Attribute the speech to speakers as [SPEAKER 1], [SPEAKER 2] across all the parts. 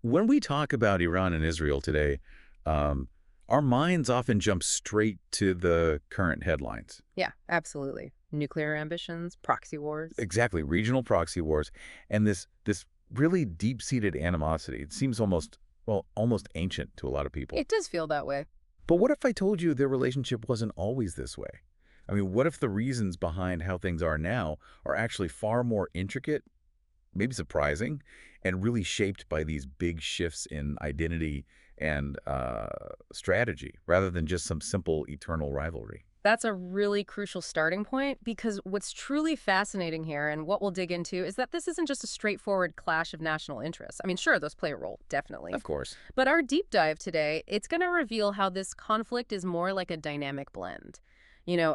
[SPEAKER 1] When we talk about Iran and Israel today, um, our minds often jump straight to the current headlines.
[SPEAKER 2] Yeah, absolutely. Nuclear ambitions, proxy wars.
[SPEAKER 1] Exactly, regional proxy wars, and this really deep-seated animosity. It seems almost ancient to a lot of people.
[SPEAKER 2] It does feel that way.
[SPEAKER 1] But what if I told you their relationship wasn't always this way? I mean, what if the reasons behind how things are now are actually far more intricate, maybe surprising, and really shaped by these big shifts in identity and strategy, rather than just some simple eternal rivalry?
[SPEAKER 2] That's a really crucial starting point because what's truly fascinating here and what we'll dig into is that this isn't just a straightforward clash of national interests. I mean, sure, those play a role, definitely.
[SPEAKER 1] Of course.
[SPEAKER 2] But our deep dive today, it's going to reveal how this conflict is more like a dynamic blend.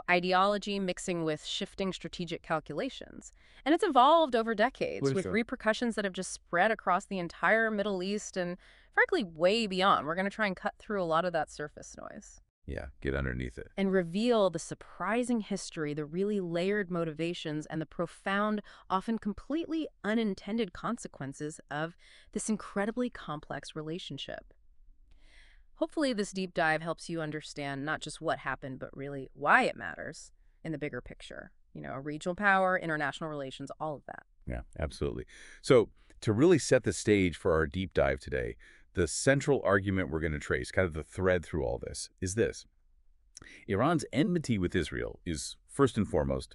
[SPEAKER 2] Ideology mixing with shifting strategic calculations. And it's evolved over decades
[SPEAKER 1] Well,
[SPEAKER 2] with
[SPEAKER 1] sure.
[SPEAKER 2] repercussions that have just spread across the entire Middle East and, frankly, way beyond. We're going to try and cut through a lot of that surface noise
[SPEAKER 1] Yeah, get underneath it.
[SPEAKER 2] and reveal the surprising history, the really layered motivations, and the profound, often completely unintended consequences of this incredibly complex relationship. Hopefully, this deep dive helps you understand not just what happened, but really why it matters in the bigger picture. Regional power, international relations, all of that.
[SPEAKER 1] Yeah, absolutely. So to really set the stage for our deep dive today, the central argument we're going to trace, kind of the thread through all this, is this. Iran's enmity with Israel is, first and foremost,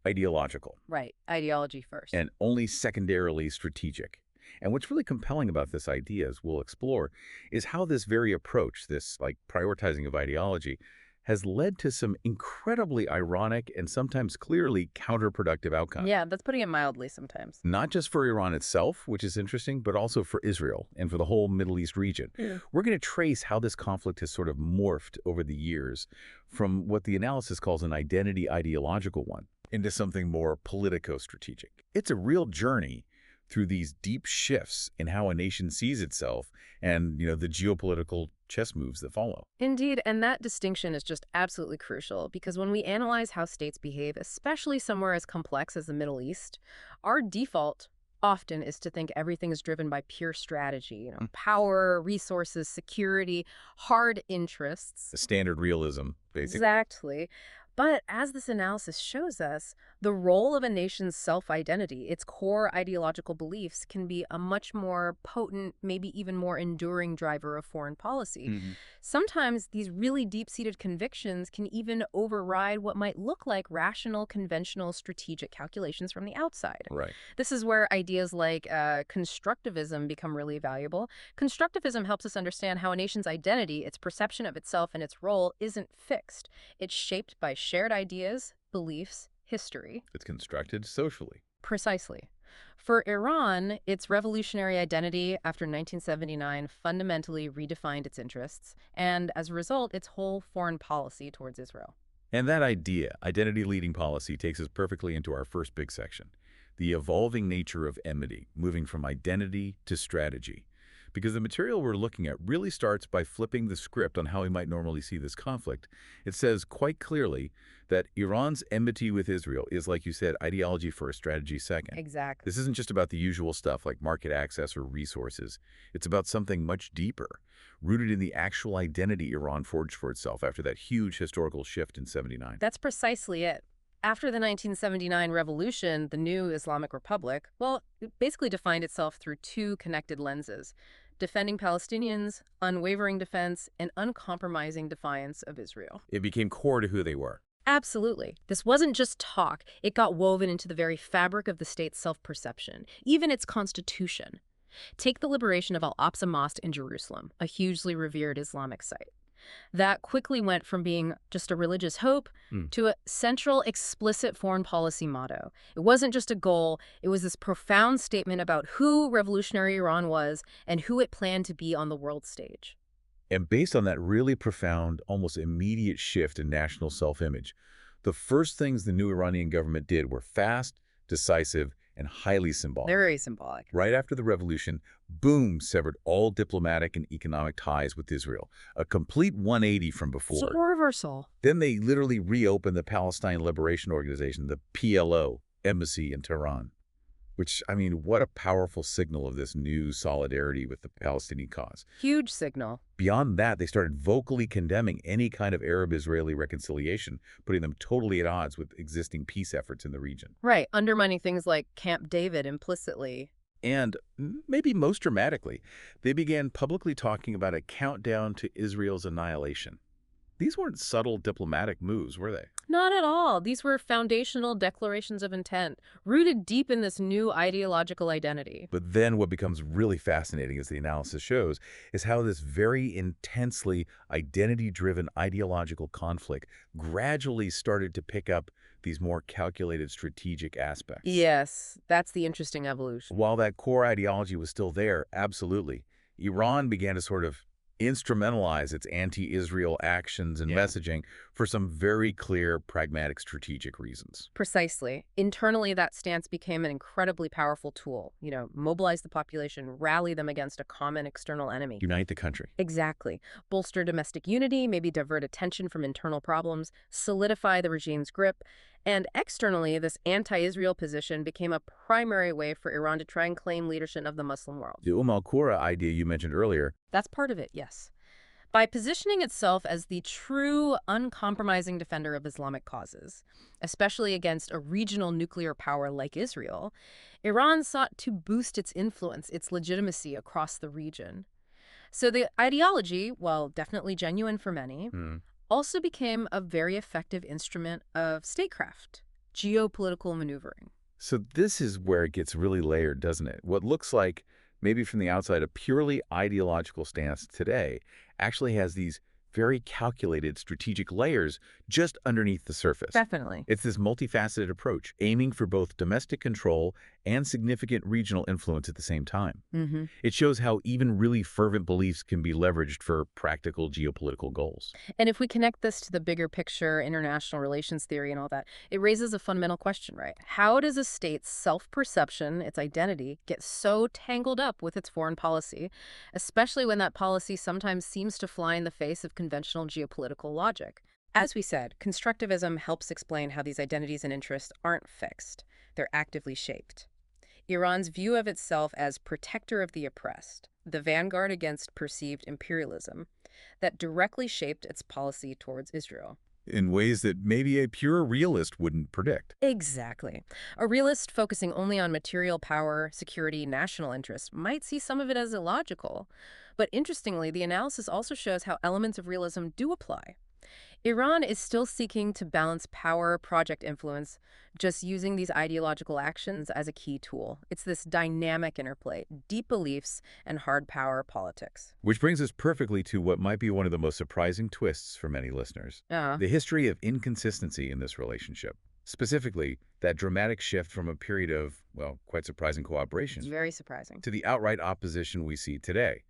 [SPEAKER 1] ideological
[SPEAKER 2] Right. Ideology first.
[SPEAKER 1] and only secondarily strategic. And what's really compelling about this idea, as we'll explore, is how this very approach, this prioritizing of ideology, has led to some incredibly ironic and sometimes clearly counterproductive outcomes.
[SPEAKER 2] Yeah, that's putting it mildly sometimes.
[SPEAKER 1] Not just for Iran itself, which is interesting, but also for Israel and for the whole Middle East region.
[SPEAKER 2] Yeah.
[SPEAKER 1] We're going to trace how this conflict has sort of morphed over the years from what the analysis calls an identity ideological one into something more politico-strategic. It's a real journey through these deep shifts in how a nation sees itself and, the geopolitical chess moves that follow.
[SPEAKER 2] Indeed, and that distinction is just absolutely crucial because when we analyze how states behave, especially somewhere as complex as the Middle East, our default often is to think everything is driven by pure strategy, power, resources, security, hard interests.
[SPEAKER 1] The standard realism, basically.
[SPEAKER 2] Exactly. But as this analysis shows us, the role of a nation's self-identity, its core ideological beliefs, can be a much more potent, maybe even more enduring driver of foreign policy.
[SPEAKER 1] Mhm.
[SPEAKER 2] Sometimes these really deep-seated convictions can even override what might look like rational, conventional, strategic calculations from the outside.
[SPEAKER 1] Right.
[SPEAKER 2] This is where ideas like constructivism become really valuable. Constructivism helps us understand how a nation's identity, its perception of itself and its role, isn't fixed. It's shaped by shared ideas, beliefs, history.
[SPEAKER 1] It's constructed socially.
[SPEAKER 2] Precisely. For Iran, its revolutionary identity after 1979 fundamentally redefined its interests, and as a result, its whole foreign policy towards Israel.
[SPEAKER 1] And that idea, identity leading policy, takes us perfectly into our first big section, the evolving nature of enmity, moving from identity to strategy. Because the material we're looking at really starts by flipping the script on how we might normally see this conflict. It says quite clearly that Iran's enmity with Israel is, like you said, ideology first, strategy second.
[SPEAKER 2] Exactly.
[SPEAKER 1] This isn't just about the usual stuff like market access or resources. It's about something much deeper, rooted in the actual identity Iran forged for itself after that huge historical shift in '79.
[SPEAKER 2] That's precisely it. After the 1979 revolution, the new Islamic Republic, well, it basically defined itself through two connected lenses: defending Palestinians, unwavering defense, and uncompromising defiance of Israel.
[SPEAKER 1] It became core to who they were.
[SPEAKER 2] Absolutely. This wasn't just talk. It got woven into the very fabric of the state's self-perception, even its constitution. Take the liberation of Al-Aqsa Mosque in Jerusalem, a hugely revered Islamic site. That quickly went from being just a religious hope to a central, explicit foreign policy motto. It wasn't just a goal, it was this profound statement about who revolutionary Iran was and who it planned to be on the world stage.
[SPEAKER 1] And based on that really profound, almost immediate shift in national self-image, the first things the new Iranian government did were fast, decisive, and highly symbolic.
[SPEAKER 2] Very symbolic.
[SPEAKER 1] Right after the revolution, boom, severed all diplomatic and economic ties with Israel. A complete 180 from before.
[SPEAKER 2] So a reversal.
[SPEAKER 1] Then they literally reopened the Palestine Liberation Organization, the PLO, embassy in Tehran. Which, I mean, what a powerful signal of this new solidarity with the Palestinian cause.
[SPEAKER 2] Huge signal.
[SPEAKER 1] Beyond that, they started vocally condemning any kind of Arab-Israeli reconciliation, putting them totally at odds with existing peace efforts in the region.
[SPEAKER 2] Right, undermining things like Camp David implicitly.
[SPEAKER 1] And maybe most dramatically, they began publicly talking about a countdown to Israel's annihilation. These weren't subtle diplomatic moves, were they?
[SPEAKER 2] Not at all. These were foundational declarations of intent, rooted deep in this new ideological identity.
[SPEAKER 1] But then what becomes really fascinating, as the analysis shows, is how this very intensely identity-driven ideological conflict gradually started to pick up these more calculated strategic aspects.
[SPEAKER 2] Yes, that's the interesting evolution.
[SPEAKER 1] While that core ideology was still there, absolutely, Iran began to sort of instrumentalize its anti-Israel actions and messaging for some very clear, pragmatic, strategic reasons.
[SPEAKER 2] Precisely. Internally, that stance became an incredibly powerful tool. Mobilize the population, rally them against a common external enemy.
[SPEAKER 1] Unite the country.
[SPEAKER 2] Exactly. Bolster domestic unity, maybe divert attention from internal problems, solidify the regime's grip. And externally, this anti-Israel position became a primary way for Iran to try and claim leadership of the Muslim world.
[SPEAKER 1] The al-Qura idea you mentioned earlier.
[SPEAKER 2] That's part of it, yes. By positioning itself as the true, uncompromising defender of Islamic causes, especially against a regional nuclear power like Israel, Iran sought to boost its influence, its legitimacy across the region. So the ideology, while definitely genuine for many, also became a very effective instrument of statecraft, geopolitical maneuvering.
[SPEAKER 1] So this is where it gets really layered, doesn't it? What looks like, maybe from the outside, a purely ideological stance today actually has these very calculated strategic layers just underneath the surface.
[SPEAKER 2] Definitely.
[SPEAKER 1] It's this multifaceted approach, aiming for both domestic control and significant regional influence at the same time. It shows how even really fervent beliefs can be leveraged for practical geopolitical goals.
[SPEAKER 2] And if we connect this to the bigger picture, international relations theory and all that, it raises a fundamental question, right? How does a state's self-perception, its identity, get so tangled up with its foreign policy, especially when that policy sometimes seems to fly in the face of conventional geopolitical logic? As we said, constructivism helps explain how these identities and interests aren't fixed. They're actively shaped. Iran's view of itself as protector of the oppressed, the vanguard against perceived imperialism, that directly shaped its policy towards Israel.
[SPEAKER 1] In ways that maybe a pure realist wouldn't predict.
[SPEAKER 2] Exactly. A realist focusing only on material power, security, national interests might see some of it as illogical. But interestingly, the analysis also shows how elements of realism do apply. Iran is still seeking to balance power, project influence, just using these ideological actions as a key tool. It's this dynamic interplay, deep beliefs and hard power politics.
[SPEAKER 1] Which brings us perfectly to what might be one of the most surprising twists for many listeners. The history of inconsistency in this relationship. Specifically, that dramatic shift from a period of, well, quite surprising cooperation.
[SPEAKER 2] It's very surprising.
[SPEAKER 1] To the outright opposition we see today.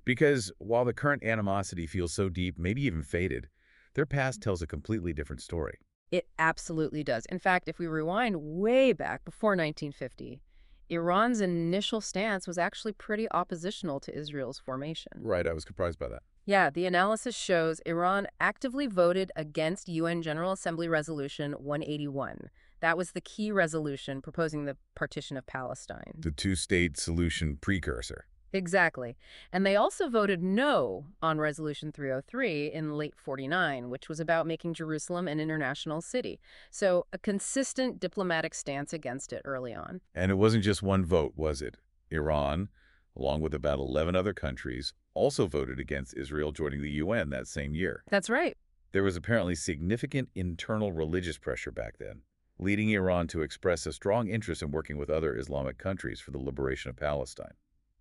[SPEAKER 1] Because while the current animosity feels so deep, maybe even faded, their past tells a completely different story.
[SPEAKER 2] It absolutely does. In fact, if we rewind way back before 1950, Iran's initial stance was actually pretty oppositional to Israel's formation.
[SPEAKER 1] Right, I was surprised by that.
[SPEAKER 2] Yeah, the analysis shows Iran actively voted against UN General Assembly Resolution 181. That was the key resolution proposing the partition of Palestine.
[SPEAKER 1] The two-state solution precursor.
[SPEAKER 2] Exactly. And they also voted no on Resolution 303 in late 49, which was about making Jerusalem an international city. So a consistent diplomatic stance against it early on.
[SPEAKER 1] And it wasn't just one vote, was it? Iran, along with about 11 other countries, also voted against Israel joining the UN that same year.
[SPEAKER 2] That's right.
[SPEAKER 1] There was apparently significant internal religious pressure back then, leading Iran to express a strong interest in working with other Islamic countries for the liberation of Palestine.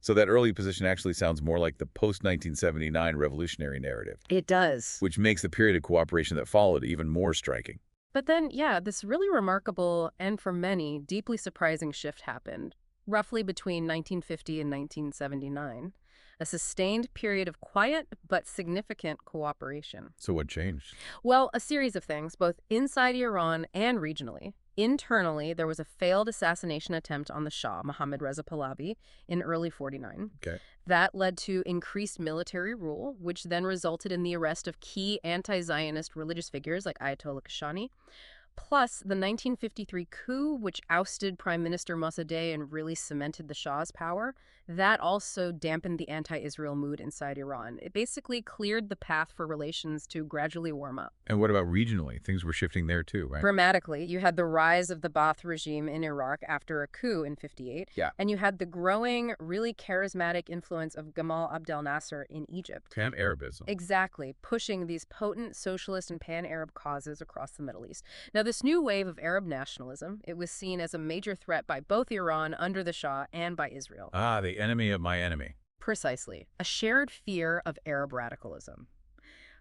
[SPEAKER 1] So that early position actually sounds more like the post-1979 revolutionary narrative.
[SPEAKER 2] It does.
[SPEAKER 1] Which makes the period of cooperation that followed even more striking.
[SPEAKER 2] But then, yeah, this really remarkable and for many deeply surprising shift happened, roughly between 1950 and 1979. A sustained period of quiet but significant cooperation.
[SPEAKER 1] So what changed?
[SPEAKER 2] Well, a series of things, both inside Iran and regionally. Internally, there was a failed assassination attempt on the Shah, Mohammad Reza Pahlavi, in early 49.
[SPEAKER 1] Okay.
[SPEAKER 2] That led to increased military rule, which then resulted in the arrest of key anti-Zionist religious figures like Ayatollah Khashoggi. Plus, the 1953 coup, which ousted Prime Minister Mossadegh and really cemented the Shah's power, that also dampened the anti-Israel mood inside Iran. It basically cleared the path for relations to gradually warm up.
[SPEAKER 1] And what about regionally? Things were shifting there too, right?
[SPEAKER 2] Dramatically, you had the rise of the Ba'ath regime in Iraq after a coup in 58,
[SPEAKER 1] Yeah.
[SPEAKER 2] and you had the growing, really charismatic influence of Gamal Abdel Nasser in Egypt.
[SPEAKER 1] Pan-Arabism.
[SPEAKER 2] Exactly, pushing these potent socialist and pan-Arab causes across the Middle East. Now, this new wave of Arab nationalism, it was seen as a major threat by both Iran under the Shah and by Israel.
[SPEAKER 1] Ah, the enemy of my enemy.
[SPEAKER 2] Precisely, a shared fear of Arab radicalism.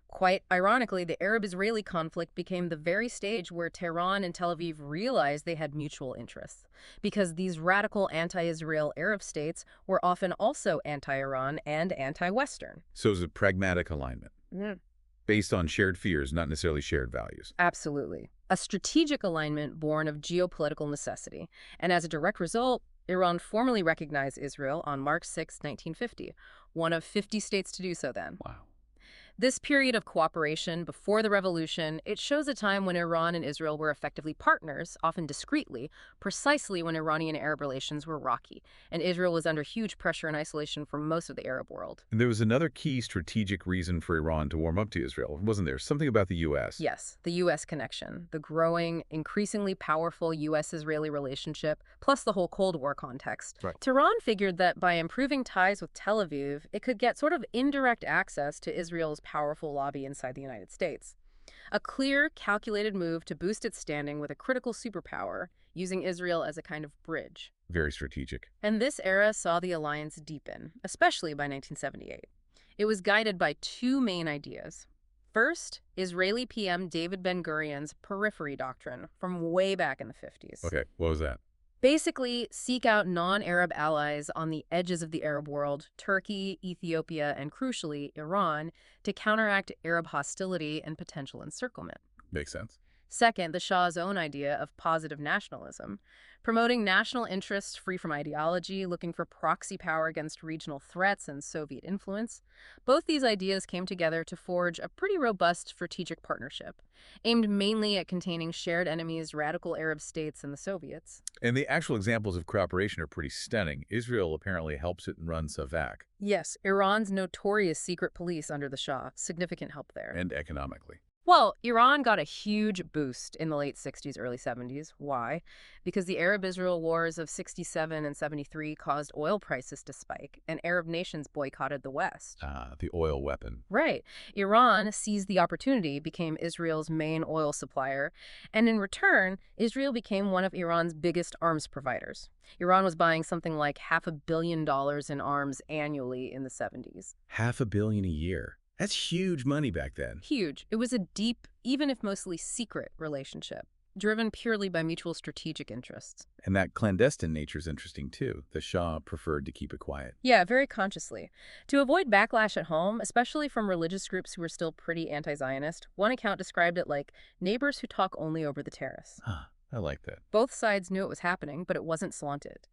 [SPEAKER 2] Quite ironically, the Arab-Israeli conflict became the very stage where Tehran and Tel Aviv realized they had mutual interests, because these radical anti-Israel Arab states were often also anti-Iran and anti-Western.
[SPEAKER 1] So it's a pragmatic alignment,
[SPEAKER 2] Mm.
[SPEAKER 1] based on shared fears, not necessarily shared values.
[SPEAKER 2] Absolutely. A strategic alignment born of geopolitical necessity. And as a direct result, Iran formally recognized Israel on March 6, 1950, one of 50 states to do so then.
[SPEAKER 1] Wow.
[SPEAKER 2] This period of cooperation before the revolution, it shows a time when Iran and Israel were effectively partners, often discreetly, precisely when Iranian-Arab relations were rocky, and Israel was under huge pressure and isolation from most of the Arab world.
[SPEAKER 1] And there was another key strategic reason for Iran to warm up to Israel, wasn't there? Something about the U.S.
[SPEAKER 2] Yes, the U.S. connection, the growing, increasingly powerful U.S.-Israeli relationship, plus the whole Cold War context.
[SPEAKER 1] Right.
[SPEAKER 2] Tehran figured that by improving ties with Tel Aviv, it could get sort of indirect access to Israel's powerful lobby inside the United States. A clear, calculated move to boost its standing with a critical superpower, using Israel as a kind of bridge.
[SPEAKER 1] Very strategic.
[SPEAKER 2] And this era saw the alliance deepen, especially by 1978. It was guided by two main ideas. First, Israeli PM David Ben-Gurion's periphery doctrine from way back in the 50s.
[SPEAKER 1] Okay, what was that?
[SPEAKER 2] Basically, seek out non-Arab allies on the edges of the Arab world, Turkey, Ethiopia, and crucially, Iran, to counteract Arab hostility and potential encirclement.
[SPEAKER 1] Makes sense.
[SPEAKER 2] Second, the Shah's own idea of positive nationalism, promoting national interests free from ideology, looking for proxy power against regional threats and Soviet influence. Both these ideas came together to forge a pretty robust strategic partnership, aimed mainly at containing shared enemies, radical Arab states, and the Soviets.
[SPEAKER 1] And the actual examples of cooperation are pretty stunning. Israel apparently helps it run Savak.
[SPEAKER 2] Yes, Iran's notorious secret police under the Shah, significant help there.
[SPEAKER 1] And economically.
[SPEAKER 2] Well, Iran got a huge boost in the late 60s, early 70s. Why? Because the Arab-Israel wars of 67 and 73 caused oil prices to spike, and Arab nations boycotted the West.
[SPEAKER 1] Ah, the oil weapon.
[SPEAKER 2] Right. Iran seized the opportunity, became Israel's main oil supplier, and in return, Israel became one of Iran's biggest arms providers. Iran was buying something like $500 million in arms annually in the 70s.
[SPEAKER 1] $500 million a year. That's huge money back then.
[SPEAKER 2] Huge. It was a deep, even if mostly secret, relationship, driven purely by mutual strategic interests.
[SPEAKER 1] And that clandestine nature is interesting too. The Shah preferred to keep it quiet.
[SPEAKER 2] Yeah, very consciously. To avoid backlash at home, especially from religious groups who were still pretty anti-Zionist, one account described it like neighbors who talk only over the terrace.
[SPEAKER 1] Huh, I like that.
[SPEAKER 2] Both sides knew it was happening, but it wasn't slanted.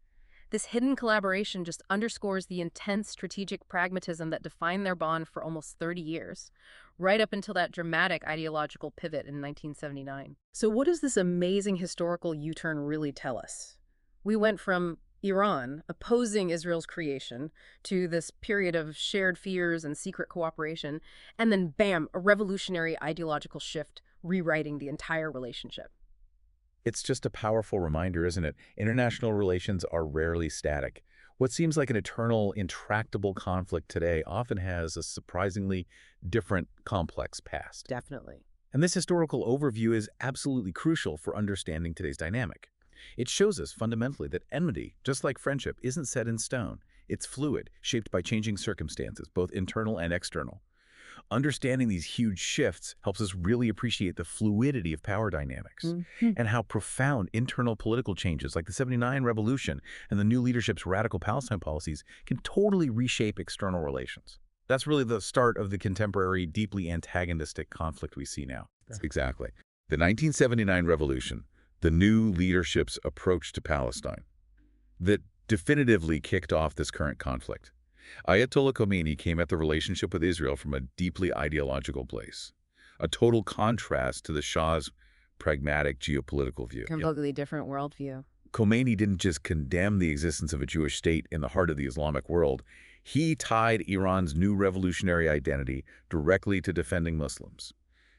[SPEAKER 2] This hidden collaboration just underscores the intense strategic pragmatism that defined their bond for almost 30 years, right up until that dramatic ideological pivot in 1979. So what does this amazing historical U-turn really tell us? We went from Iran opposing Israel's creation to this period of shared fears and secret cooperation, and then bam, a revolutionary ideological shift rewriting the entire relationship.
[SPEAKER 1] It's just a powerful reminder, isn't it? International relations are rarely static. What seems like an eternal, intractable conflict today often has a surprisingly different, complex past.
[SPEAKER 2] Definitely.
[SPEAKER 1] And this historical overview is absolutely crucial for understanding today's dynamic. It shows us fundamentally that enmity, just like friendship, isn't set in stone. It's fluid, shaped by changing circumstances, both internal and external. Understanding these huge shifts helps us really appreciate the fluidity of power dynamics and how profound internal political changes like the '79 revolution and the new leadership's radical Palestine policies can totally reshape external relations. That's really the start of the contemporary, deeply antagonistic conflict we see now. Exactly. The 1979 revolution, the new leadership's approach to Palestine, that definitively kicked off this current conflict. Ayatollah Khomeini came at the relationship with Israel from a deeply ideological place, a total contrast to the Shah's pragmatic geopolitical view.
[SPEAKER 2] Completely different worldview.
[SPEAKER 1] Khomeini didn't just condemn the existence of a Jewish state in the heart of the Islamic world. He tied Iran's new revolutionary identity directly to defending Muslims,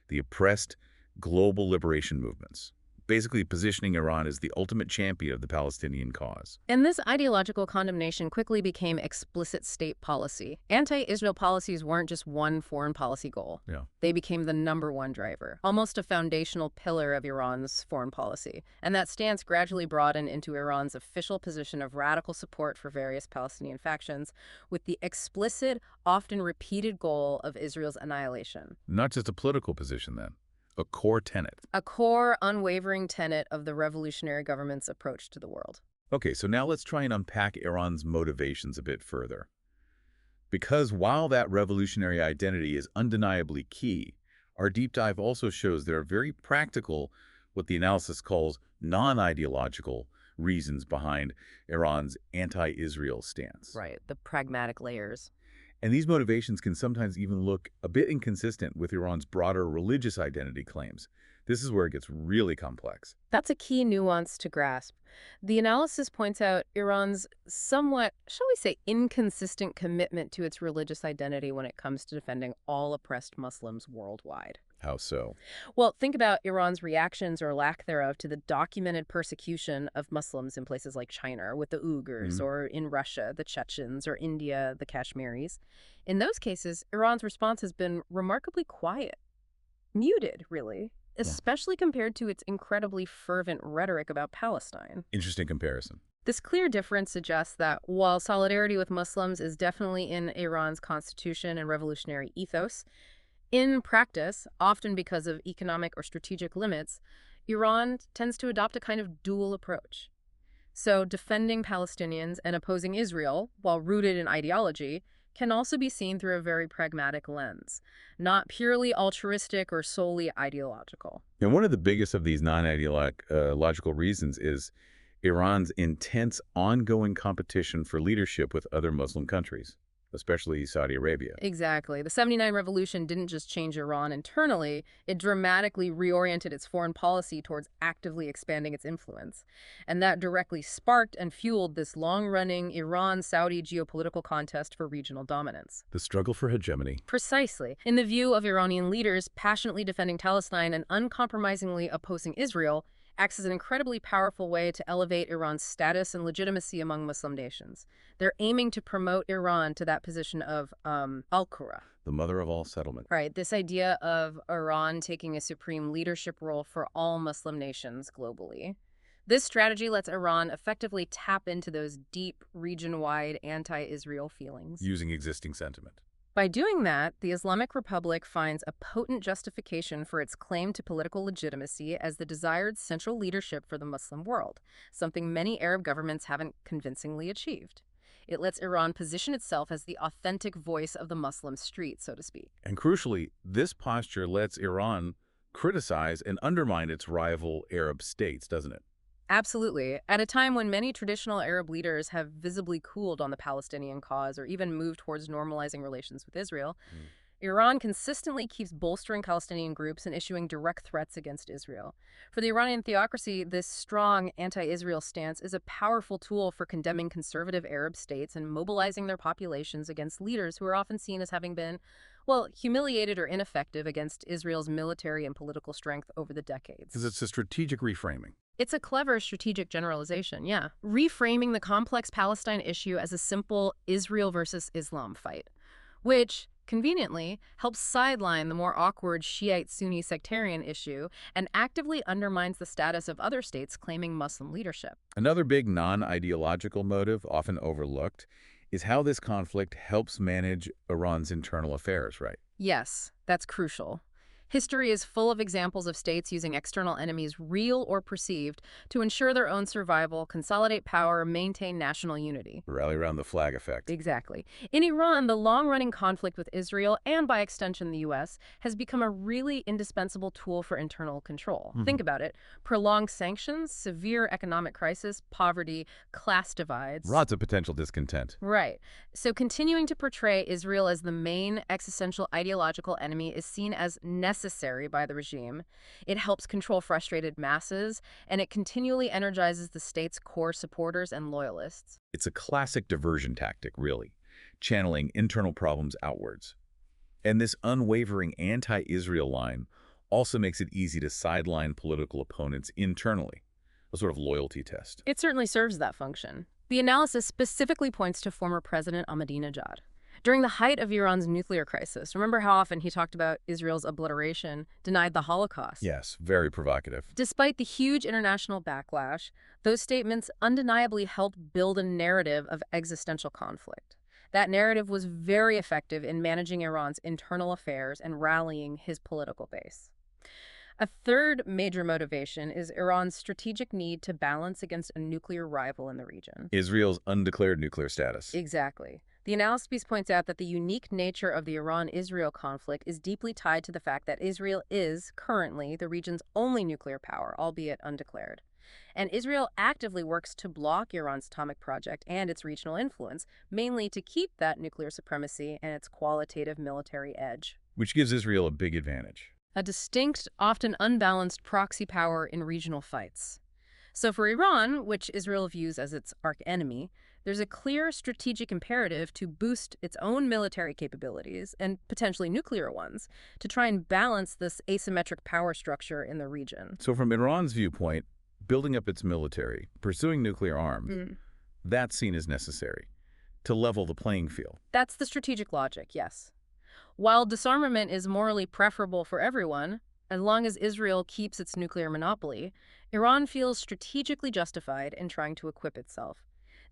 [SPEAKER 1] the oppressed global liberation movements, basically positioning Iran as the ultimate champion of the Palestinian cause.
[SPEAKER 2] And this ideological condemnation quickly became explicit state policy. Anti-Israel policies weren't just one foreign policy goal.
[SPEAKER 1] Yeah.
[SPEAKER 2] They became the #1 driver, almost a foundational pillar of Iran's foreign policy. And that stance gradually broadened into Iran's official position of radical support for various Palestinian factions, with the explicit, often repeated goal of Israel's annihilation.
[SPEAKER 1] Not just a political position, then. A core tenet.
[SPEAKER 2] A core, unwavering tenet of the revolutionary government's approach to the world.
[SPEAKER 1] Okay, so now let's try and unpack Iran's motivations a bit further. Because while that revolutionary identity is undeniably key, our deep dive also shows there are very practical, what the analysis calls non-ideological reasons behind Iran's anti-Israel stance.
[SPEAKER 2] Right, the pragmatic layers.
[SPEAKER 1] And these motivations can sometimes even look a bit inconsistent with Iran's broader religious identity claims. This is where it gets really complex.
[SPEAKER 2] That's a key nuance to grasp. The analysis points out Iran's somewhat, shall we say, inconsistent commitment to its religious identity when it comes to defending all oppressed Muslims worldwide.
[SPEAKER 1] How so?
[SPEAKER 2] Well, think about Iran's reactions or lack thereof to the documented persecution of Muslims in places like China with the Uyghurs, or in Russia, the Chechens, or India, the Kashmiris. In those cases, Iran's response has been remarkably quiet, muted, really, especially compared to its incredibly fervent rhetoric about Palestine.
[SPEAKER 1] Interesting comparison.
[SPEAKER 2] This clear difference suggests that while solidarity with Muslims is definitely in Iran's constitution and revolutionary ethos, in practice, often because of economic or strategic limits, Iran tends to adopt a kind of dual approach. So defending Palestinians and opposing Israel, while rooted in ideology, can also be seen through a very pragmatic lens, not purely altruistic or solely ideological.
[SPEAKER 1] And one of the biggest of these non-ideological reasons is Iran's intense ongoing competition for leadership with other Muslim countries, especially Saudi Arabia.
[SPEAKER 2] Exactly. The '79 revolution didn't just change Iran internally, it dramatically reoriented its foreign policy towards actively expanding its influence. And that directly sparked and fueled this long-running Iran-Saudi geopolitical contest for regional dominance.
[SPEAKER 1] The struggle for hegemony.
[SPEAKER 2] Precisely. In the view of Iranian leaders, passionately defending Palestine and uncompromisingly opposing Israel acts as an incredibly powerful way to elevate Iran's status and legitimacy among Muslim nations. They're aiming to promote Iran to that position of al-Qura.
[SPEAKER 1] The mother of all settlement.
[SPEAKER 2] Right, this idea of Iran taking a supreme leadership role for all Muslim nations globally. This strategy lets Iran effectively tap into those deep, region-wide anti-Israel feelings.
[SPEAKER 1] Using existing sentiment.
[SPEAKER 2] By doing that, the Islamic Republic finds a potent justification for its claim to political legitimacy as the desired central leadership for the Muslim world, something many Arab governments haven't convincingly achieved. It lets Iran position itself as the authentic voice of the Muslim street, so to speak.
[SPEAKER 1] And crucially, this posture lets Iran criticize and undermine its rival Arab states, doesn't it?
[SPEAKER 2] Absolutely. At a time when many traditional Arab leaders have visibly cooled on the Palestinian cause or even moved towards normalizing relations with Israel, Iran consistently keeps bolstering Palestinian groups and issuing direct threats against Israel. For the Iranian theocracy, this strong anti-Israel stance is a powerful tool for condemning conservative Arab states and mobilizing their populations against leaders who are often seen as having been, well, humiliated or ineffective against Israel's military and political strength over the decades.
[SPEAKER 1] Because it's a strategic reframing.
[SPEAKER 2] It's a clever strategic generalization, yeah. Reframing the complex Palestine issue as a simple Israel versus Islam fight, which, conveniently, helps sideline the more awkward Shiite-Sunni sectarian issue and actively undermines the status of other states claiming Muslim leadership.
[SPEAKER 1] Another big non-ideological motive, often overlooked, is how this conflict helps manage Iran's internal affairs, right?
[SPEAKER 2] Yes, that's crucial. History is full of examples of states using external enemies, real or perceived, to ensure their own survival, consolidate power, maintain national unity.
[SPEAKER 1] Rally around the flag effect.
[SPEAKER 2] Exactly. In Iran, the long-running conflict with Israel, and by extension the U.S., has become a really indispensable tool for internal control. Think about it. Prolonged sanctions, severe economic crisis, poverty, class divides.
[SPEAKER 1] Lots of potential discontent.
[SPEAKER 2] Right. So continuing to portray Israel as the main existential ideological enemy is seen as necessary necessary by the regime. It helps control frustrated masses, and it continually energizes the state's core supporters and loyalists.
[SPEAKER 1] It's a classic diversion tactic, really, channeling internal problems outwards. And this unwavering anti-Israel line also makes it easy to sideline political opponents internally, a sort of loyalty test.
[SPEAKER 2] It certainly serves that function. The analysis specifically points to former President Ahmadinejad. During the height of Iran's nuclear crisis, remember how often he talked about Israel's obliteration, denied the Holocaust?
[SPEAKER 1] Yes, very provocative.
[SPEAKER 2] Despite the huge international backlash, those statements undeniably helped build a narrative of existential conflict. That narrative was very effective in managing Iran's internal affairs and rallying his political base. A third major motivation is Iran's strategic need to balance against a nuclear rival in the region.
[SPEAKER 1] Israel's undeclared nuclear status.
[SPEAKER 2] Exactly. The analysis piece points out that the unique nature of the Iran-Israel conflict is deeply tied to the fact that Israel is currently the region's only nuclear power, albeit undeclared. And Israel actively works to block Iran's atomic project and its regional influence, mainly to keep that nuclear supremacy and its qualitative military edge.
[SPEAKER 1] Which gives Israel a big advantage.
[SPEAKER 2] A distinct, often unbalanced proxy power in regional fights. So for Iran, which Israel views as its arch-enemy, there's a clear strategic imperative to boost its own military capabilities, and potentially nuclear ones, to try and balance this asymmetric power structure in the region.
[SPEAKER 1] So from Iran's viewpoint, building up its military, pursuing nuclear arms, that's seen as necessary to level the playing field.
[SPEAKER 2] That's the strategic logic, yes. While disarmament is morally preferable for everyone, as long as Israel keeps its nuclear monopoly, Iran feels strategically justified in trying to equip itself.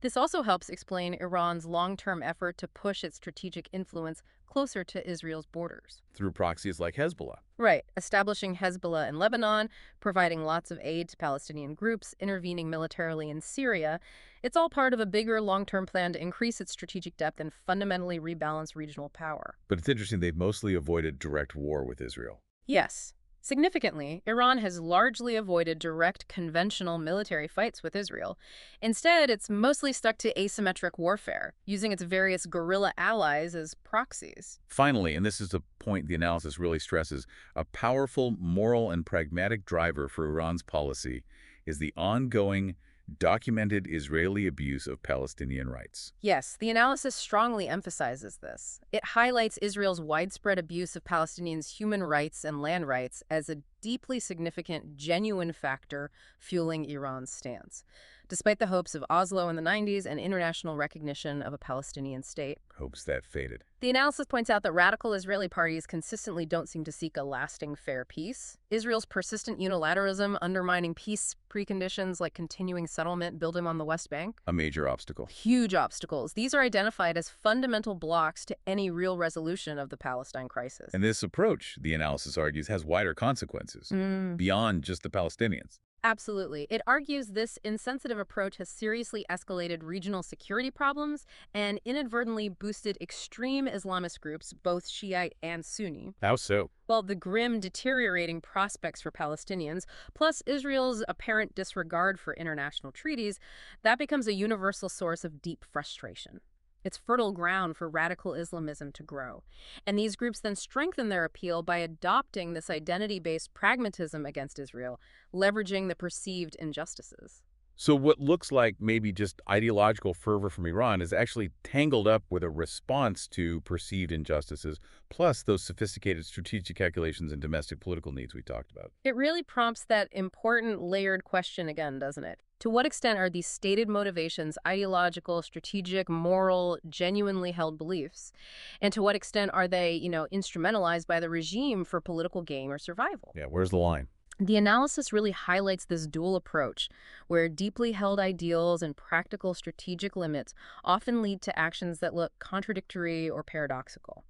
[SPEAKER 2] This also helps explain Iran's long-term effort to push its strategic influence closer to Israel's borders.
[SPEAKER 1] Through proxies like Hezbollah.
[SPEAKER 2] Right, establishing Hezbollah in Lebanon, providing lots of aid to Palestinian groups, intervening militarily in Syria. It's all part of a bigger long-term plan to increase its strategic depth and fundamentally rebalance regional power.
[SPEAKER 1] But it's interesting they've mostly avoided direct war with Israel.
[SPEAKER 2] Yes. Significantly, Iran has largely avoided direct conventional military fights with Israel. Instead, it's mostly stuck to asymmetric warfare, using its various guerrilla allies as proxies.
[SPEAKER 1] Finally, and this is the point the analysis really stresses, a powerful moral and pragmatic driver for Iran's policy is the ongoing, documented Israeli abuse of Palestinian rights.
[SPEAKER 2] Yes, the analysis strongly emphasizes this. It highlights Israel's widespread abuse of Palestinians' human rights and land rights as a deeply significant, genuine factor fueling Iran's stance. Despite the hopes of Oslo in the 90s and international recognition of a Palestinian state.
[SPEAKER 1] Hopes that faded.
[SPEAKER 2] The analysis points out that radical Israeli parties consistently don't seem to seek a lasting, fair peace. Israel's persistent unilateralism, undermining peace preconditions like continuing settlement, building on the West Bank.
[SPEAKER 1] A major obstacle.
[SPEAKER 2] Huge obstacles. These are identified as fundamental blocks to any real resolution of the Palestine crisis.
[SPEAKER 1] And this approach, the analysis argues, has wider consequences beyond just the Palestinians.
[SPEAKER 2] Absolutely. It argues this insensitive approach has seriously escalated regional security problems and inadvertently boosted extreme Islamist groups, both Shiite and Sunni.
[SPEAKER 1] How so?
[SPEAKER 2] Well, the grim, deteriorating prospects for Palestinians, plus Israel's apparent disregard for international treaties, that becomes a universal source of deep frustration. It's fertile ground for radical Islamism to grow. And these groups then strengthen their appeal by adopting this identity-based pragmatism against Israel, leveraging the perceived injustices.
[SPEAKER 1] So what looks like maybe just ideological fervor from Iran is actually tangled up with a response to perceived injustices, plus those sophisticated strategic calculations and domestic political needs we talked about.
[SPEAKER 2] It really prompts that important layered question again, doesn't it? To what extent are these stated motivations ideological, strategic, moral, genuinely held beliefs? And to what extent are they, instrumentalized by the regime for political gain or survival?
[SPEAKER 1] Yeah, where's the line?
[SPEAKER 2] The analysis really highlights this dual approach, where deeply held ideals and practical strategic limits often lead to actions that look contradictory or paradoxical.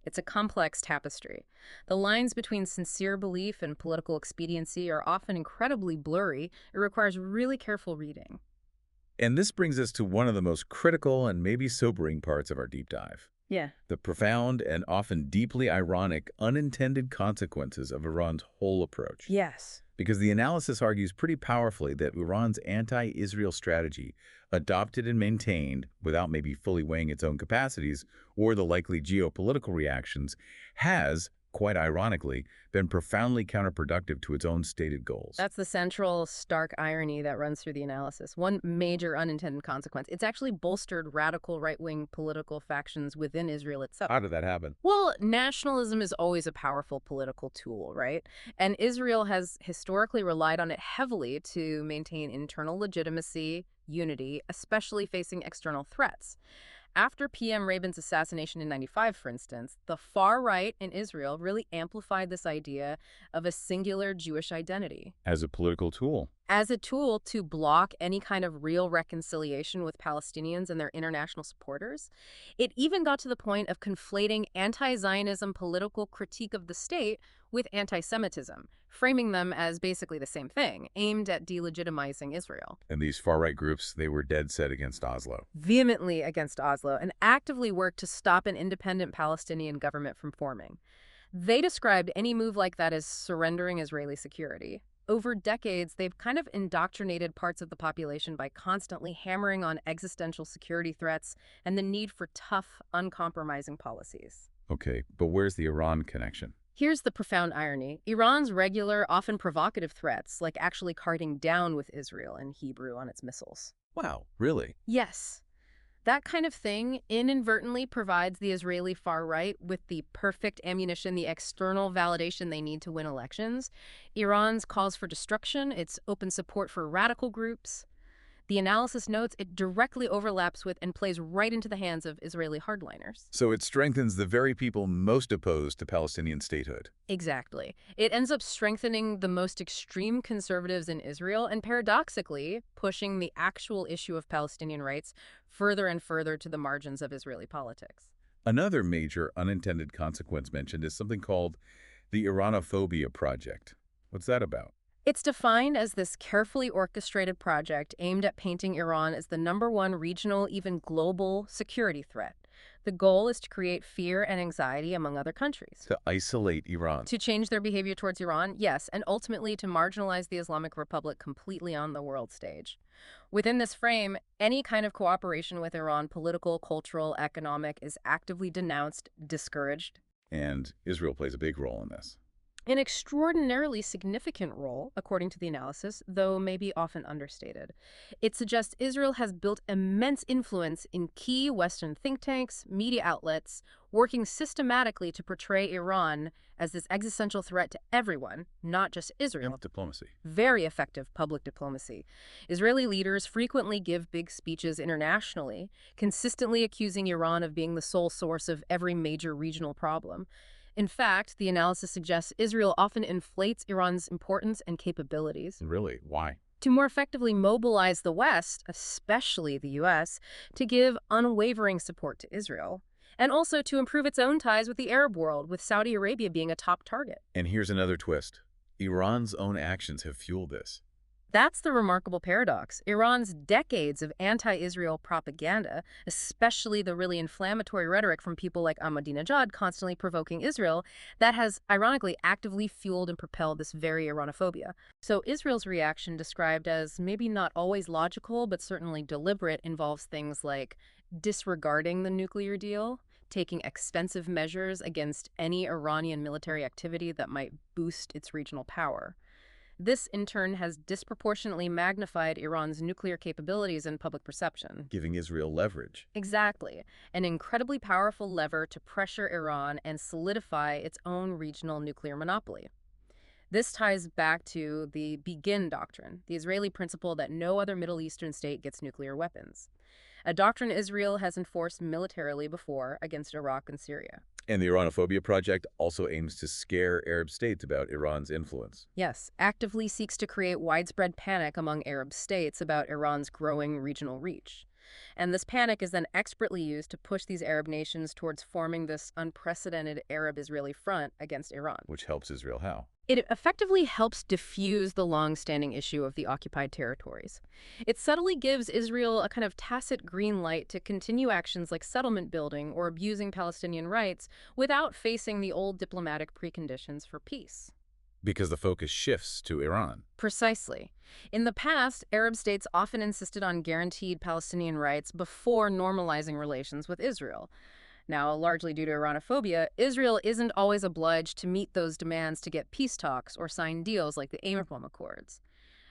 [SPEAKER 2] It's a complex tapestry. The lines between sincere belief and political expediency are often incredibly blurry. It requires really careful reading.
[SPEAKER 1] And this brings us to one of the most critical and maybe sobering parts of our deep dive.
[SPEAKER 2] Yeah.
[SPEAKER 1] The profound and often deeply ironic unintended consequences of Iran's whole approach.
[SPEAKER 2] Yes.
[SPEAKER 1] Because the analysis argues pretty powerfully that Iran's anti-Israel strategy, adopted and maintained without maybe fully weighing its own capacities or the likely geopolitical reactions, has quite ironically, been profoundly counterproductive to its own stated goals.
[SPEAKER 2] That's the central, stark irony that runs through the analysis. One major unintended consequence. It's actually bolstered radical right-wing political factions within Israel itself.
[SPEAKER 1] How did that happen?
[SPEAKER 2] Well, nationalism is always a powerful political tool, right? And Israel has historically relied on it heavily to maintain internal legitimacy, unity, especially facing external threats. After PM Rabin's assassination in 95, for instance, the far right in Israel really amplified this idea of a singular Jewish identity
[SPEAKER 1] As a political tool.
[SPEAKER 2] as a tool to block any kind of real reconciliation with Palestinians and their international supporters. It even got to the point of conflating anti-Zionism political critique of the state with anti-Semitism, framing them as basically the same thing, aimed at delegitimizing Israel.
[SPEAKER 1] And these far-right groups, they were dead set against Oslo.
[SPEAKER 2] Vehemently against Oslo and actively worked to stop an independent Palestinian government from forming. They described any move like that as surrendering Israeli security. Over decades, they've kind of indoctrinated parts of the population by constantly hammering on existential security threats and the need for tough, uncompromising policies.
[SPEAKER 1] Okay, but where's the Iran connection?
[SPEAKER 2] Here's the profound irony. Iran's regular, often provocative threats, like actually carting down with Israel in Hebrew on its missiles.
[SPEAKER 1] Wow, really?
[SPEAKER 2] Yes. That kind of thing inadvertently provides the Israeli far right with the perfect ammunition, the external validation they need to win elections. Iran's calls for destruction, its open support for radical groups. The analysis notes it directly overlaps with and plays right into the hands of Israeli hardliners.
[SPEAKER 1] So it strengthens the very people most opposed to Palestinian statehood.
[SPEAKER 2] Exactly. It ends up strengthening the most extreme conservatives in Israel and paradoxically pushing the actual issue of Palestinian rights further and further to the margins of Israeli politics.
[SPEAKER 1] Another major unintended consequence mentioned is something called the Iranophobia Project. What's that about?
[SPEAKER 2] It's defined as this carefully orchestrated project aimed at painting Iran as the #1 regional, even global, security threat. The goal is to create fear and anxiety among other countries.
[SPEAKER 1] To isolate Iran.
[SPEAKER 2] To change their behavior towards Iran, yes, and ultimately to marginalize the Islamic Republic completely on the world stage. Within this frame, any kind of cooperation with Iran, political, cultural, economic, is actively denounced, discouraged.
[SPEAKER 1] And Israel plays a big role in this.
[SPEAKER 2] An extraordinarily significant role, according to the analysis, though maybe often understated. It suggests Israel has built immense influence in key Western think tanks, media outlets, working systematically to portray Iran as this existential threat to everyone, not just Israel.
[SPEAKER 1] And diplomacy.
[SPEAKER 2] Very effective public diplomacy. Israeli leaders frequently give big speeches internationally, consistently accusing Iran of being the sole source of every major regional problem. In fact, the analysis suggests Israel often inflates Iran's importance and capabilities
[SPEAKER 1] Really? Why?
[SPEAKER 2] to more effectively mobilize the West, especially the U.S., to give unwavering support to Israel, and also to improve its own ties with the Arab world, with Saudi Arabia being a top target.
[SPEAKER 1] And here's another twist. Iran's own actions have fueled this.
[SPEAKER 2] That's the remarkable paradox. Iran's decades of anti-Israel propaganda, especially the really inflammatory rhetoric from people like Ahmadinejad constantly provoking Israel, that has ironically actively fueled and propelled this very Iranophobia. So Israel's reaction, described as maybe not always logical, but certainly deliberate, involves things like disregarding the nuclear deal, taking extensive measures against any Iranian military activity that might boost its regional power. This, in turn, has disproportionately magnified Iran's nuclear capabilities and public perception.
[SPEAKER 1] Giving Israel leverage.
[SPEAKER 2] Exactly. An incredibly powerful lever to pressure Iran and solidify its own regional nuclear monopoly. This ties back to the Begin Doctrine, the Israeli principle that no other Middle Eastern state gets nuclear weapons. A doctrine Israel has enforced militarily before against Iraq and Syria.
[SPEAKER 1] And the Iranophobia Project also aims to scare Arab states about Iran's influence.
[SPEAKER 2] Yes, actively seeks to create widespread panic among Arab states about Iran's growing regional reach. And this panic is then expertly used to push these Arab nations towards forming this unprecedented Arab-Israeli front against Iran.
[SPEAKER 1] Which helps Israel how?
[SPEAKER 2] It effectively helps diffuse the long-standing issue of the occupied territories. It subtly gives Israel a kind of tacit green light to continue actions like settlement building or abusing Palestinian rights without facing the old diplomatic preconditions for peace.
[SPEAKER 1] Because the focus shifts to Iran.
[SPEAKER 2] Precisely. In the past, Arab states often insisted on guaranteed Palestinian rights before normalizing relations with Israel. Now, largely due to Iranophobia, Israel isn't always obliged to meet those demands to get peace talks or sign deals like the Abraham Accords.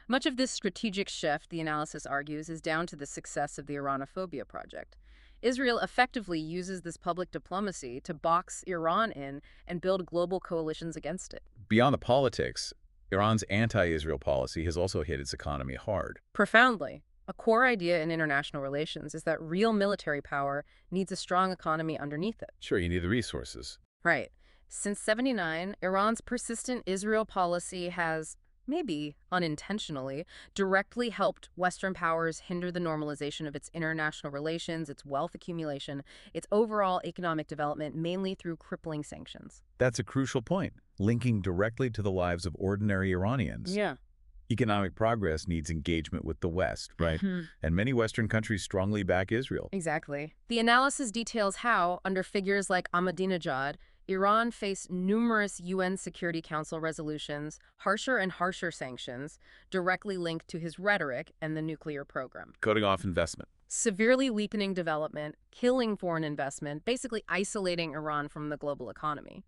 [SPEAKER 2] Much of this strategic shift, the analysis argues, is down to the success of the Iranophobia project. Israel effectively uses this public diplomacy to box Iran in and build global coalitions against it.
[SPEAKER 1] Beyond the politics, Iran's anti-Israel policy has also hit its economy hard.
[SPEAKER 2] Profoundly. A core idea in international relations is that real military power needs a strong economy underneath it.
[SPEAKER 1] Sure, you need the resources.
[SPEAKER 2] Right. Since '79, Iran's persistent Israel policy has, maybe unintentionally, directly helped Western powers hinder the normalization of its international relations, its wealth accumulation, its overall economic development, mainly through crippling sanctions.
[SPEAKER 1] That's a crucial point, linking directly to the lives of ordinary Iranians.
[SPEAKER 2] Yeah.
[SPEAKER 1] Economic progress needs engagement with the West, right? And many Western countries strongly back Israel.
[SPEAKER 2] Exactly. The analysis details how, under figures like Ahmadinejad, Iran faced numerous UN Security Council resolutions, harsher and harsher sanctions, directly linked to his rhetoric and the nuclear program.
[SPEAKER 1] Cutting off investment.
[SPEAKER 2] Severely weakening development, killing foreign investment, basically isolating Iran from the global economy.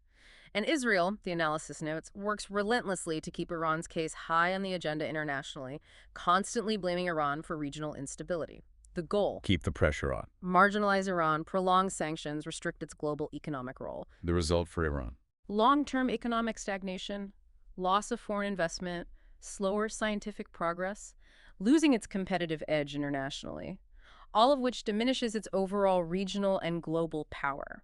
[SPEAKER 2] And Israel, the analysis notes, works relentlessly to keep Iran's case high on the agenda internationally, constantly blaming Iran for regional instability. The goal:
[SPEAKER 1] Keep the pressure on.
[SPEAKER 2] marginalize Iran, prolong sanctions, restrict its global economic role.
[SPEAKER 1] The result for Iran.
[SPEAKER 2] Long-term economic stagnation, loss of foreign investment, slower scientific progress, losing its competitive edge internationally, all of which diminishes its overall regional and global power.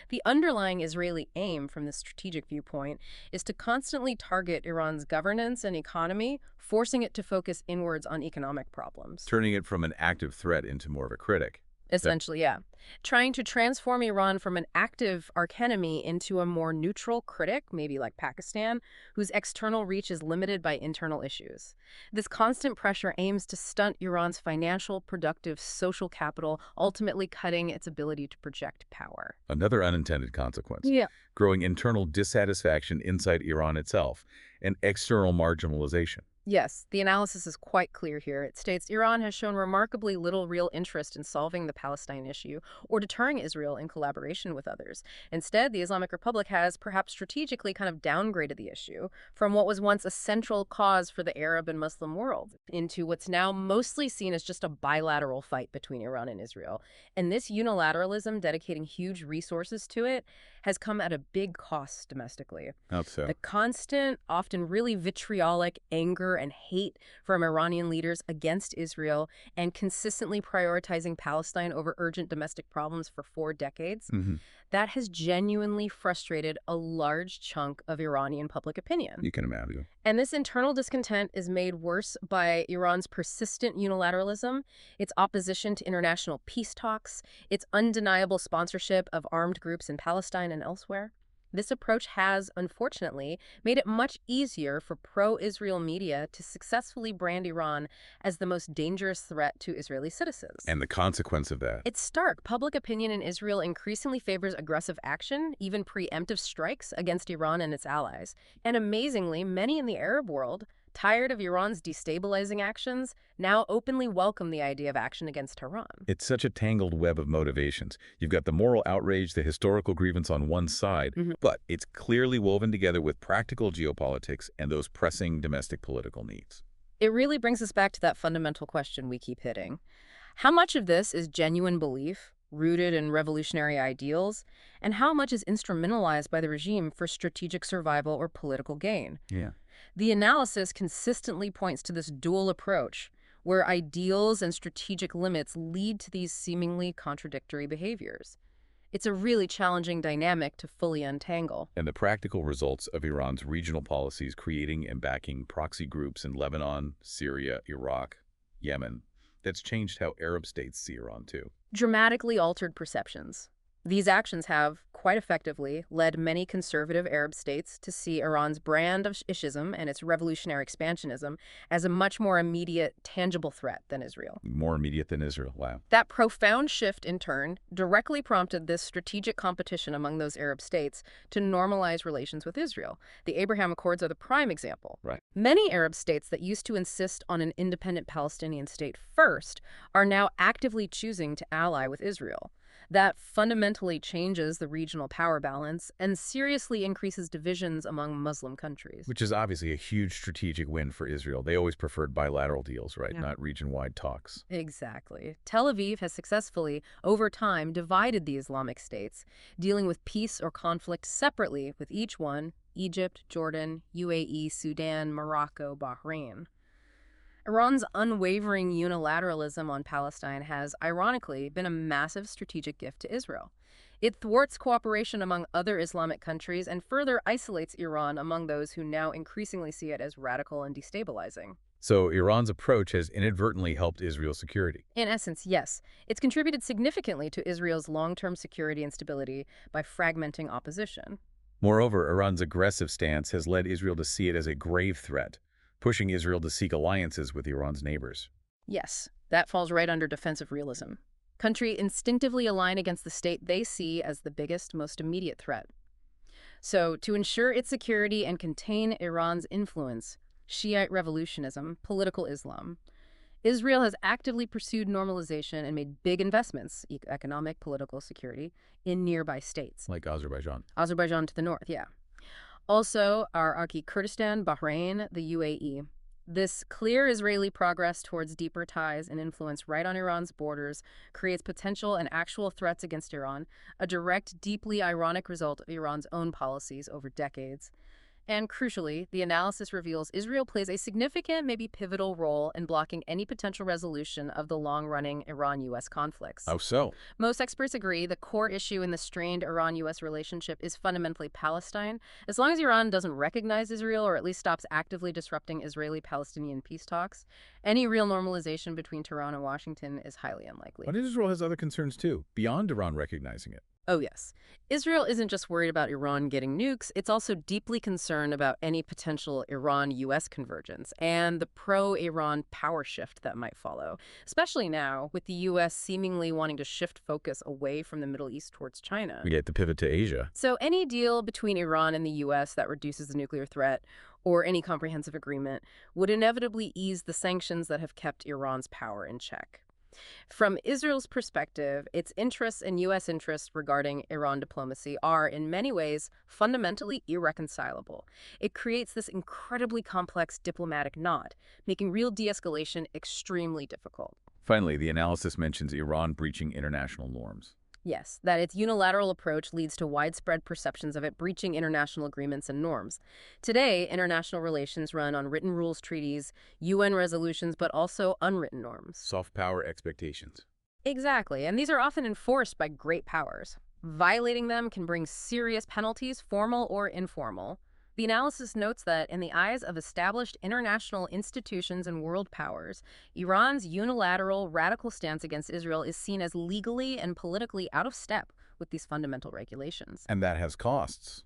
[SPEAKER 2] The underlying Israeli aim from the strategic viewpoint is to constantly target Iran's governance and economy, forcing it to focus inwards on economic problems.
[SPEAKER 1] Turning it from an active threat into more of a critic.
[SPEAKER 2] Essentially, yeah. Trying to transform Iran from an active archenemy into a more neutral critic, maybe like Pakistan, whose external reach is limited by internal issues. This constant pressure aims to stunt Iran's financial, productive, social capital, ultimately cutting its ability to project power.
[SPEAKER 1] Another unintended consequence.
[SPEAKER 2] Yeah.
[SPEAKER 1] Growing internal dissatisfaction inside Iran itself and external marginalization.
[SPEAKER 2] Yes, the analysis is quite clear here. It states Iran has shown remarkably little real interest in solving the Palestine issue or deterring Israel in collaboration with others. Instead, the Islamic Republic has perhaps strategically kind of downgraded the issue from what was once a central cause for the Arab and Muslim world into what's now mostly seen as just a bilateral fight between Iran and Israel. And this unilateralism, dedicating huge resources to it, has come at a big cost domestically.
[SPEAKER 1] How so?
[SPEAKER 2] The constant, often really vitriolic anger and hate from Iranian leaders against Israel and consistently prioritizing Palestine over urgent domestic problems for 4 decades, that has genuinely frustrated a large chunk of Iranian public opinion.
[SPEAKER 1] You can imagine.
[SPEAKER 2] And this internal discontent is made worse by Iran's persistent unilateralism, its opposition to international peace talks, its undeniable sponsorship of armed groups in Palestine and elsewhere. This approach has, unfortunately, made it much easier for pro-Israel media to successfully brand Iran as the most dangerous threat to Israeli citizens.
[SPEAKER 1] And the consequence of that.
[SPEAKER 2] It's stark. Public opinion in Israel increasingly favors aggressive action, even preemptive strikes, against Iran and its allies. And amazingly, many in the Arab world, tired of Iran's destabilizing actions, now openly welcome the idea of action against Tehran.
[SPEAKER 1] It's such a tangled web of motivations. You've got the moral outrage, the historical grievance on one side, but it's clearly woven together with practical geopolitics and those pressing domestic political needs.
[SPEAKER 2] It really brings us back to that fundamental question we keep hitting. How much of this is genuine belief, rooted in revolutionary ideals, and how much is instrumentalized by the regime for strategic survival or political gain?
[SPEAKER 1] Yeah.
[SPEAKER 2] The analysis consistently points to this dual approach, where ideals and strategic limits lead to these seemingly contradictory behaviors. It's a really challenging dynamic to fully untangle.
[SPEAKER 1] And the practical results of Iran's regional policies creating and backing proxy groups in Lebanon, Syria, Iraq, Yemen, that's changed how Arab states see Iran too.
[SPEAKER 2] Dramatically altered perceptions. These actions have, quite effectively, led many conservative Arab states to see Iran's brand of Ishism and its revolutionary expansionism as a much more immediate, tangible threat than Israel.
[SPEAKER 1] More immediate than Israel, wow.
[SPEAKER 2] That profound shift, in turn, directly prompted this strategic competition among those Arab states to normalize relations with Israel. The Abraham Accords are the prime example.
[SPEAKER 1] Right.
[SPEAKER 2] Many Arab states that used to insist on an independent Palestinian state first are now actively choosing to ally with Israel. That fundamentally changes the regional power balance and seriously increases divisions among Muslim countries.
[SPEAKER 1] Which is obviously a huge strategic win for Israel. They always preferred bilateral deals, right?
[SPEAKER 2] Yeah.
[SPEAKER 1] Not region-wide talks.
[SPEAKER 2] Exactly. Tel Aviv has successfully, over time, divided the Islamic states, dealing with peace or conflict separately with each one: Egypt, Jordan, UAE, Sudan, Morocco, Bahrain. Iran's unwavering unilateralism on Palestine has, ironically, been a massive strategic gift to Israel. It thwarts cooperation among other Islamic countries and further isolates Iran among those who now increasingly see it as radical and destabilizing.
[SPEAKER 1] So Iran's approach has inadvertently helped Israel's security.
[SPEAKER 2] In essence, yes, it's contributed significantly to Israel's long-term security and stability by fragmenting opposition.
[SPEAKER 1] Moreover, Iran's aggressive stance has led Israel to see it as a grave threat, pushing Israel to seek alliances with Iran's neighbors.
[SPEAKER 2] Yes, that falls right under defensive realism. Countries instinctively align against the state they see as the biggest, most immediate threat. So, to ensure its security and contain Iran's influence, Shiite revolutionism, political Islam, Israel has actively pursued normalization and made big investments, economic, political, security, in nearby states.
[SPEAKER 1] Like Azerbaijan.
[SPEAKER 2] Azerbaijan to the north, yeah. Also, Iraqi Kurdistan, Bahrain, the UAE. This clear Israeli progress towards deeper ties and influence right on Iran's borders creates potential and actual threats against Iran, a direct, deeply ironic result of Iran's own policies over decades. And crucially, the analysis reveals Israel plays a significant, maybe pivotal role in blocking any potential resolution of the long-running Iran-U.S. conflicts.
[SPEAKER 1] How so?
[SPEAKER 2] Most experts agree the core issue in the strained Iran-U.S. relationship is fundamentally Palestine. As long as Iran doesn't recognize Israel or at least stops actively disrupting Israeli-Palestinian peace talks, any real normalization between Tehran and Washington is highly unlikely.
[SPEAKER 1] But Israel has other concerns too, beyond Iran recognizing it.
[SPEAKER 2] Oh, yes. Israel isn't just worried about Iran getting nukes, it's also deeply concerned about any potential Iran-U.S. convergence and the pro-Iran power shift that might follow, especially now with the U.S. seemingly wanting to shift focus away from the Middle East towards China.
[SPEAKER 1] We get the pivot to Asia.
[SPEAKER 2] So any deal between Iran and the U.S. that reduces the nuclear threat, or any comprehensive agreement, would inevitably ease the sanctions that have kept Iran's power in check. From Israel's perspective, its interests and U.S. interests regarding Iran diplomacy are, in many ways, fundamentally irreconcilable. It creates this incredibly complex diplomatic knot, making real de-escalation extremely difficult.
[SPEAKER 1] Finally, the analysis mentions Iran breaching international norms.
[SPEAKER 2] Yes, that its unilateral approach leads to widespread perceptions of it breaching international agreements and norms. Today, international relations run on written rules treaties, UN resolutions, but also unwritten norms.
[SPEAKER 1] Soft power expectations.
[SPEAKER 2] Exactly, and these are often enforced by great powers. Violating them can bring serious penalties, formal or informal. The analysis notes that, in the eyes of established international institutions and world powers, Iran's unilateral, radical stance against Israel is seen as legally and politically out of step with these fundamental regulations.
[SPEAKER 1] And that has costs.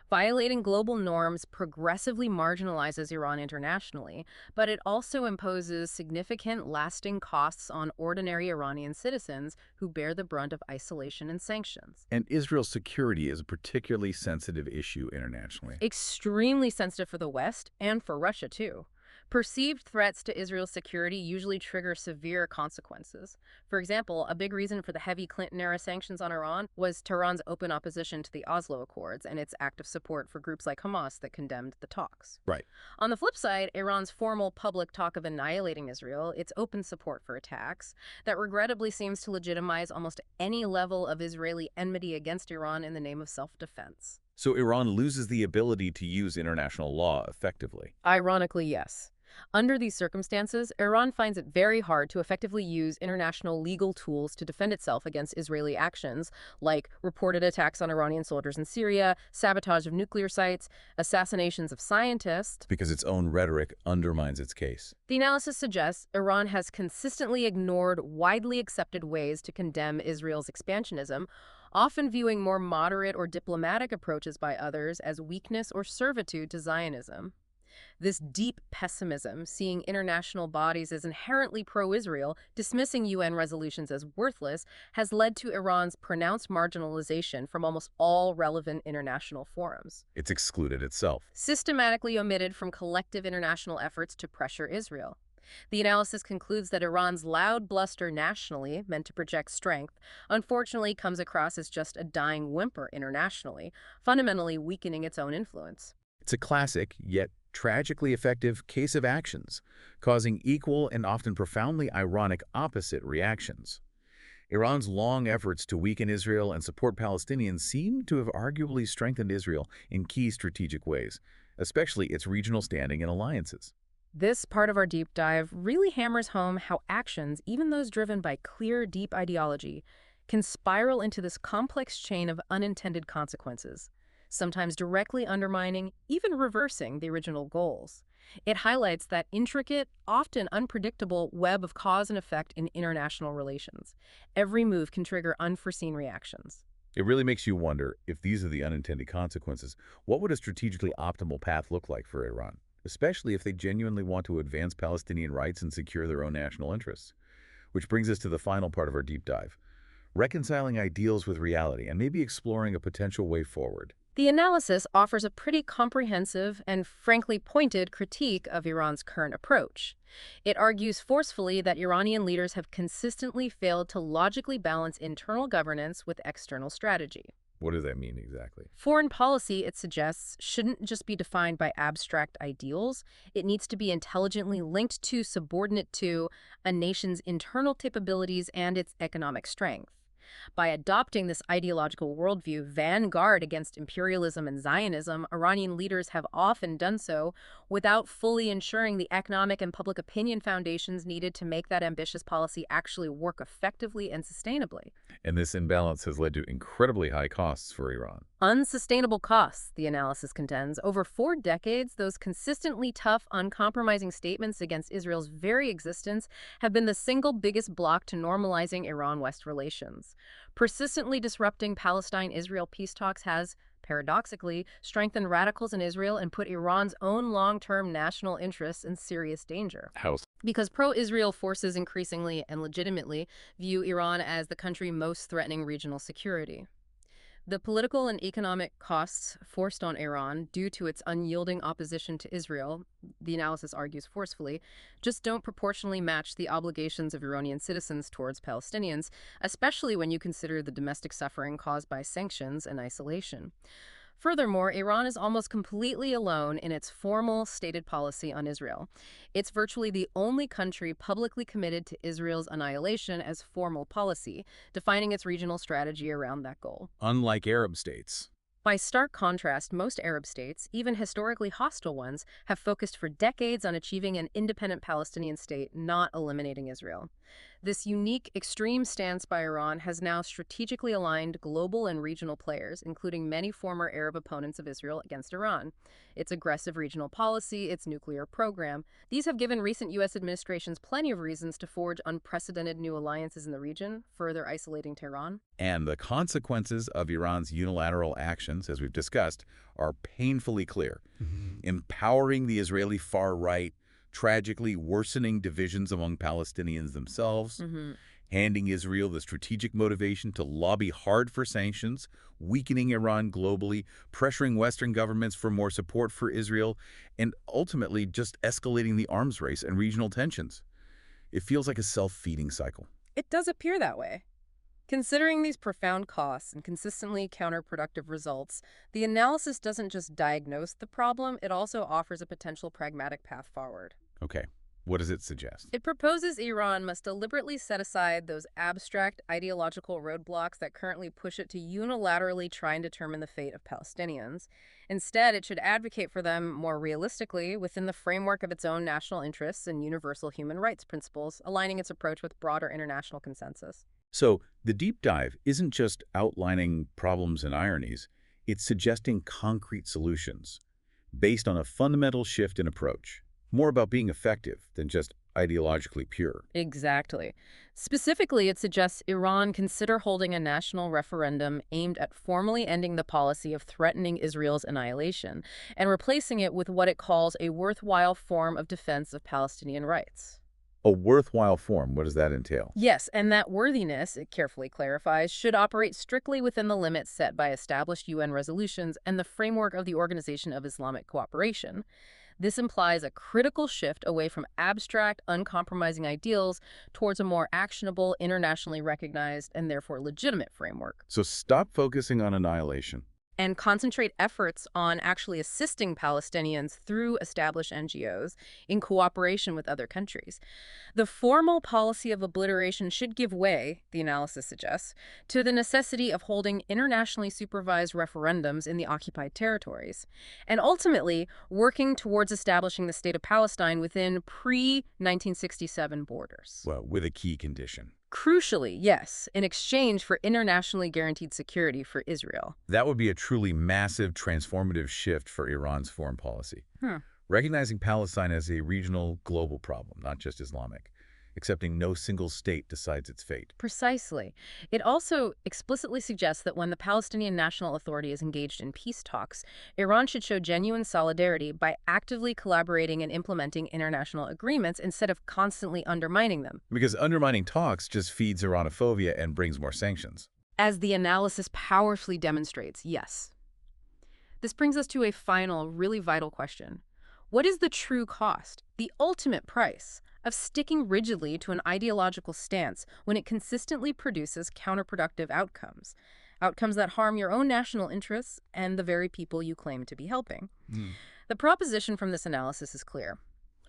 [SPEAKER 2] Violating global norms progressively marginalizes Iran internationally, but it also imposes significant, lasting costs on ordinary Iranian citizens who bear the brunt of isolation and sanctions.
[SPEAKER 1] And Israel's security is a particularly sensitive issue internationally.
[SPEAKER 2] Extremely sensitive for the West and for Russia, too. Perceived threats to Israel's security usually trigger severe consequences. For example, a big reason for the heavy Clinton-era sanctions on Iran was Tehran's open opposition to the Oslo Accords and its active support for groups like Hamas that condemned the talks.
[SPEAKER 1] Right.
[SPEAKER 2] On the flip side, Iran's formal public talk of annihilating Israel, its open support for attacks, that regrettably seems to legitimize almost any level of Israeli enmity against Iran in the name of self-defense.
[SPEAKER 1] So Iran loses the ability to use international law effectively.
[SPEAKER 2] Ironically, yes. Under these circumstances, Iran finds it very hard to effectively use international legal tools to defend itself against Israeli actions, like reported attacks on Iranian soldiers in Syria, sabotage of nuclear sites, assassinations of scientists.
[SPEAKER 1] Because its own rhetoric undermines its case.
[SPEAKER 2] The analysis suggests Iran has consistently ignored widely accepted ways to condemn Israel's expansionism, often viewing more moderate or diplomatic approaches by others as weakness or servitude to Zionism. This deep pessimism, seeing international bodies as inherently pro-Israel, dismissing UN resolutions as worthless, has led to Iran's pronounced marginalization from almost all relevant international forums.
[SPEAKER 1] It's excluded itself.
[SPEAKER 2] Systematically omitted from collective international efforts to pressure Israel. The analysis concludes that Iran's loud bluster nationally, meant to project strength, unfortunately comes across as just a dying whimper internationally, fundamentally weakening its own influence.
[SPEAKER 1] It's a classic, yet tragically effective case of actions, causing equal and often profoundly ironic opposite reactions. Iran's long efforts to weaken Israel and support Palestinians seem to have arguably strengthened Israel in key strategic ways, especially its regional standing and alliances.
[SPEAKER 2] This part of our deep dive really hammers home how actions, even those driven by clear, deep ideology, can spiral into this complex chain of unintended consequences, sometimes directly undermining, even reversing the original goals. It highlights that intricate, often unpredictable web of cause and effect in international relations. Every move can trigger unforeseen reactions.
[SPEAKER 1] It really makes you wonder, if these are the unintended consequences, what would a strategically optimal path look like for Iran, especially if they genuinely want to advance Palestinian rights and secure their own national interests? Which brings us to the final part of our deep dive, reconciling ideals with reality and maybe exploring a potential way forward.
[SPEAKER 2] The analysis offers a pretty comprehensive and frankly pointed critique of Iran's current approach. It argues forcefully that Iranian leaders have consistently failed to logically balance internal governance with external strategy.
[SPEAKER 1] What does that mean exactly?
[SPEAKER 2] Foreign policy, it suggests, shouldn't just be defined by abstract ideals. It needs to be intelligently linked to, subordinate to, a nation's internal capabilities and its economic strength. By adopting this ideological worldview, vanguard against imperialism and Zionism, Iranian leaders have often done so without fully ensuring the economic and public opinion foundations needed to make that ambitious policy actually work effectively and sustainably.
[SPEAKER 1] And this imbalance has led to incredibly high costs for Iran.
[SPEAKER 2] Unsustainable costs, the analysis contends. Over 4 decades, those consistently tough, uncompromising statements against Israel's very existence have been the single biggest block to normalizing Iran-West relations. Persistently disrupting Palestine-Israel peace talks has, paradoxically, strengthened radicals in Israel and put Iran's own long-term national interests in serious danger.
[SPEAKER 1] How?
[SPEAKER 2] Because pro-Israel forces increasingly and legitimately view Iran as the country most threatening regional security. The political and economic costs forced on Iran due to its unyielding opposition to Israel, the analysis argues forcefully, just don't proportionally match the obligations of Iranian citizens towards Palestinians, especially when you consider the domestic suffering caused by sanctions and isolation. Furthermore, Iran is almost completely alone in its formal stated policy on Israel. It's virtually the only country publicly committed to Israel's annihilation as formal policy, defining its regional strategy around that goal.
[SPEAKER 1] Unlike Arab states.
[SPEAKER 2] By stark contrast, most Arab states, even historically hostile ones, have focused for decades on achieving an independent Palestinian state, not eliminating Israel. This unique, extreme stance by Iran has now strategically aligned global and regional players, including many former Arab opponents of Israel, against Iran. Its aggressive regional policy, its nuclear program, these have given recent U.S. administrations plenty of reasons to forge unprecedented new alliances in the region, further isolating Tehran.
[SPEAKER 1] And the consequences of Iran's unilateral actions, as we've discussed, are painfully clear. Empowering the Israeli far right, tragically worsening divisions among Palestinians themselves, handing Israel the strategic motivation to lobby hard for sanctions, weakening Iran globally, pressuring Western governments for more support for Israel, and ultimately just escalating the arms race and regional tensions. It feels like a self-feeding cycle.
[SPEAKER 2] It does appear that way. Considering these profound costs and consistently counterproductive results, the analysis doesn't just diagnose the problem, it also offers a potential pragmatic path forward.
[SPEAKER 1] Okay, what does it suggest?
[SPEAKER 2] It proposes Iran must deliberately set aside those abstract ideological roadblocks that currently push it to unilaterally try and determine the fate of Palestinians. Instead, it should advocate for them more realistically within the framework of its own national interests and universal human rights principles, aligning its approach with broader international consensus.
[SPEAKER 1] So, the deep dive isn't just outlining problems and ironies, it's suggesting concrete solutions based on a fundamental shift in approach. More about being effective than just ideologically pure.
[SPEAKER 2] Exactly. Specifically, it suggests Iran consider holding a national referendum aimed at formally ending the policy of threatening Israel's annihilation and replacing it with what it calls a worthwhile form of defense of Palestinian rights.
[SPEAKER 1] A worthwhile form, what does that entail?
[SPEAKER 2] Yes, and that worthiness, it carefully clarifies, should operate strictly within the limits set by established UN resolutions and the framework of the Organization of Islamic Cooperation. This implies a critical shift away from abstract, uncompromising ideals towards a more actionable, internationally recognized, and therefore legitimate framework,
[SPEAKER 1] So stop focusing on annihilation.
[SPEAKER 2] and concentrate efforts on actually assisting Palestinians through established NGOs in cooperation with other countries. The formal policy of obliteration should give way, the analysis suggests, to the necessity of holding internationally supervised referendums in the occupied territories, and ultimately working towards establishing the State of Palestine within pre-1967 borders.
[SPEAKER 1] Well, with a key condition.
[SPEAKER 2] Crucially, yes, in exchange for internationally guaranteed security for Israel.
[SPEAKER 1] That would be a truly massive, transformative shift for Iran's foreign policy. Recognizing Palestine as a regional, global problem, not just Islamic. Accepting no single state decides its fate.
[SPEAKER 2] Precisely. It also explicitly suggests that when the Palestinian National Authority is engaged in peace talks, Iran should show genuine solidarity by actively collaborating and implementing international agreements instead of constantly undermining them.
[SPEAKER 1] Because undermining talks just feeds Iranophobia and brings more sanctions.
[SPEAKER 2] As the analysis powerfully demonstrates, yes. This brings us to a final, really vital question. What is the true cost, the ultimate price, of sticking rigidly to an ideological stance when it consistently produces counterproductive outcomes? Outcomes that harm your own national interests and the very people you claim to be helping. The proposition from this analysis is clear.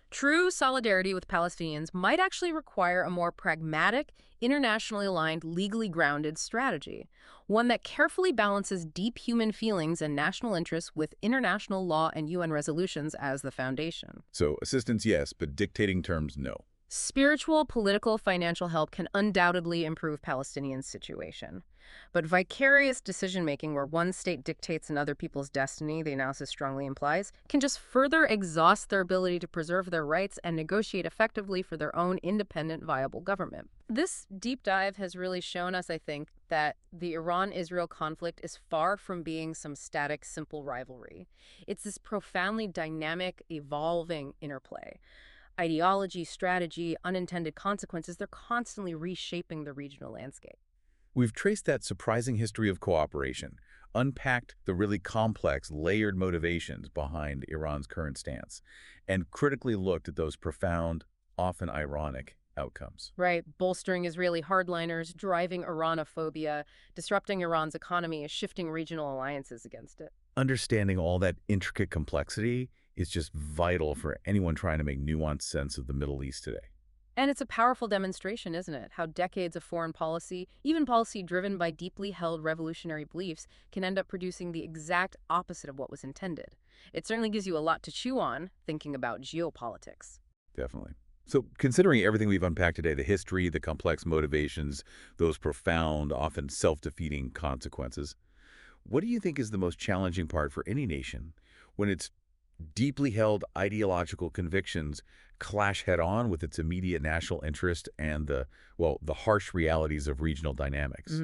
[SPEAKER 2] True solidarity with Palestinians might actually require a more pragmatic, internationally aligned, legally grounded strategy, one that carefully balances deep human feelings and national interests with international law and UN resolutions as the foundation.
[SPEAKER 1] So assistance, yes, but dictating terms, no.
[SPEAKER 2] Spiritual, political, financial help can undoubtedly improve Palestinians' situation. But vicarious decision-making where one state dictates another people's destiny, the analysis strongly implies, can just further exhaust their ability to preserve their rights and negotiate effectively for their own independent, viable government. This deep dive has really shown us, I think, that the Iran-Israel conflict is far from being some static, simple rivalry. It's this profoundly dynamic, evolving interplay. Ideology, strategy, unintended consequences, they're constantly reshaping the regional landscape.
[SPEAKER 1] We've traced that surprising history of cooperation, unpacked the really complex, layered motivations behind Iran's current stance, and critically looked at those profound, often ironic outcomes.
[SPEAKER 2] Right, bolstering Israeli hardliners, driving Iranophobia, disrupting Iran's economy, shifting regional alliances against it.
[SPEAKER 1] Understanding all that intricate complexity is just vital for anyone trying to make nuanced sense of the Middle East today.
[SPEAKER 2] And it's a powerful demonstration, isn't it? How decades of foreign policy, even policy driven by deeply held revolutionary beliefs, can end up producing the exact opposite of what was intended. It certainly gives you a lot to chew on, thinking about geopolitics.
[SPEAKER 1] Definitely. So considering everything we've unpacked today, the history, the complex motivations, those profound, often self-defeating consequences, what do you think is the most challenging part for any nation when its deeply held ideological convictions clash head-on with its immediate national interest and the harsh realities of regional dynamics?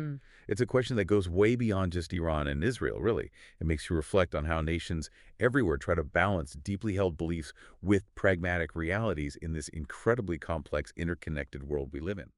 [SPEAKER 1] It's a question that goes way beyond just Iran and Israel, really. It makes you reflect on how nations everywhere try to balance deeply held beliefs with pragmatic realities in this incredibly complex, interconnected world we live in.